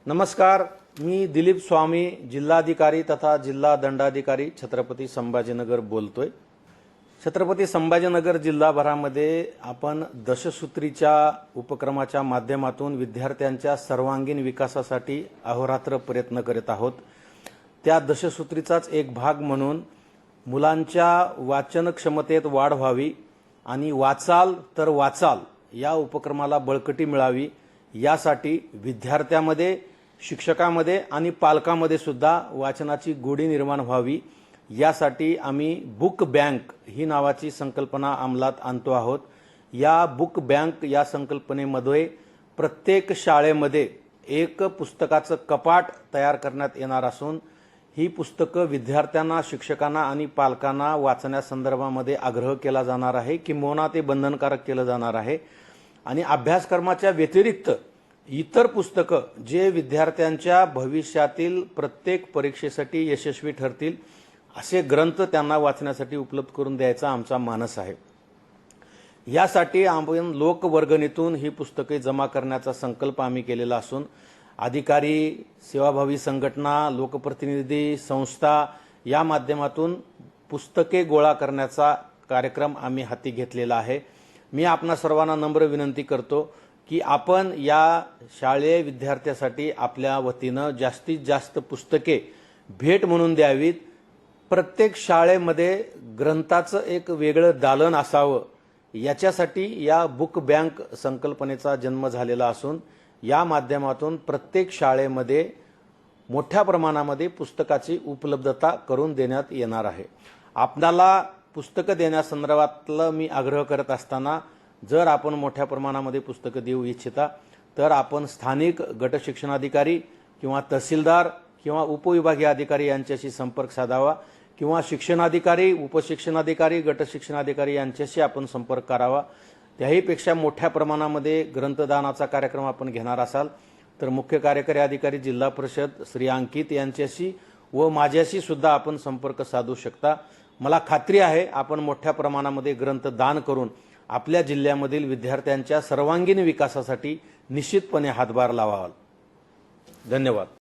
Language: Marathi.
नमस्कार, मी दिलीप स्वामी, जिल्हाधिकारी तथा जिल्हा दंडाधिकारी छत्रपती संभाजीनगर बोलतोय। छत्रपती संभाजीनगर जिल्हाभरामध्ये आपण दशसूत्रीच्या उपक्रमाच्या माध्यमातून विद्यार्थ्यांच्या सर्वांगीण विकासासाठी अहोरात्र प्रयत्न करीत आहोत। त्या दशसूत्रीचाच एक भाग म्हणून मुलांच्या वाचन क्षमतेत वाढ व्हावी आणि वाचाल तर वाचाल या उपक्रमाला बळकटी मिळावी यासाठी विद्यार्थ्यांमध्ये, शिक्षकांमध्ये आणि पालकांमध्ये सुद्धा वाचनाची गोडी निर्माण व्हावी यासाठी आम्ही बुक बँक ही नावाची संकल्पना अंमलात आणतो आहोत। या बुक बँक या संकल्पनेमध्ये प्रत्येक शाळेमध्ये एक पुस्तकाचं कपाट तयार करण्यात येणार असून ही पुस्तकं विद्यार्थ्यांना, शिक्षकांना आणि पालकांना वाचण्यासंदर्भामध्ये आग्रह केला जाणार आहे, किंबहुना ते बंधनकारक केलं जाणार आहे। आणि अभ्यासक्रमाच्या व्यतिरिक्त इतर पुस्तकं जे विद्यार्थ्यांच्या भविष्यातील प्रत्येक परीक्षेसाठी यशस्वी ठरतील असे ग्रंथ त्यांना वाचण्यासाठी उपलब्ध करून द्यायचा आमचा मानस आहे। यासाठी आपण लोकवर्गणीतून ही पुस्तके जमा करण्याचा संकल्प आम्ही केलेला असून अधिकारी, सेवाभावी संघटना, लोकप्रतिनिधी, संस्था या माध्यमातून पुस्तके गोळा करण्याचा कार्यक्रम आम्ही हाती घेतलेला आहे। मी आपणा सर्वांना नम्र विनंती करतो की आपण या शालेय विद्यार्थ्यासाठी आपल्या वतीनं जास्तीत जास्त पुस्तके भेट म्हणून द्यावीत। प्रत्येक शाळेमध्ये ग्रंथाचं एक वेगळं दालन असावं याच्यासाठी या बुक बँक संकल्पनेचा जन्म झालेला असून या माध्यमातून प्रत्येक शाळेमध्ये मोठ्या प्रमाणामध्ये पुस्तकाची उपलब्धता करून देण्यात येणार आहे। आपल्याला पुस्तकं देण्यासंदर्भातलं मी आग्रह करत असताना जर आपण मोठ्या प्रमाणामध्ये पुस्तकं देऊ इच्छिता तर आपण स्थानिक गट शिक्षणाधिकारी किंवा तहसीलदार किंवा उपविभागीय अधिकारी यांच्याशी संपर्क साधावा किंवा शिक्षणाधिकारी, उपशिक्षणाधिकारी, गट शिक्षणाधिकारी यांच्याशी आपण संपर्क करावा। त्याहीपेक्षा मोठ्या प्रमाणामध्ये ग्रंथदानाचा कार्यक्रम आपण घेणार असाल तर मुख्य कार्यकारी अधिकारी जिल्हा परिषद श्री अंकित यांच्याशी व माझ्याशी सुद्धा आपण संपर्क साधू शकता। मला खात्री आहे आपण मोठ्या प्रमाणामध्ये ग्रंथदान करून आपल्या जिल्ह्यामधील विद्यार्थ्यांच्या सर्वांगीण विकासासाठी निश्चितपणे हातभार लावाल। धन्यवाद।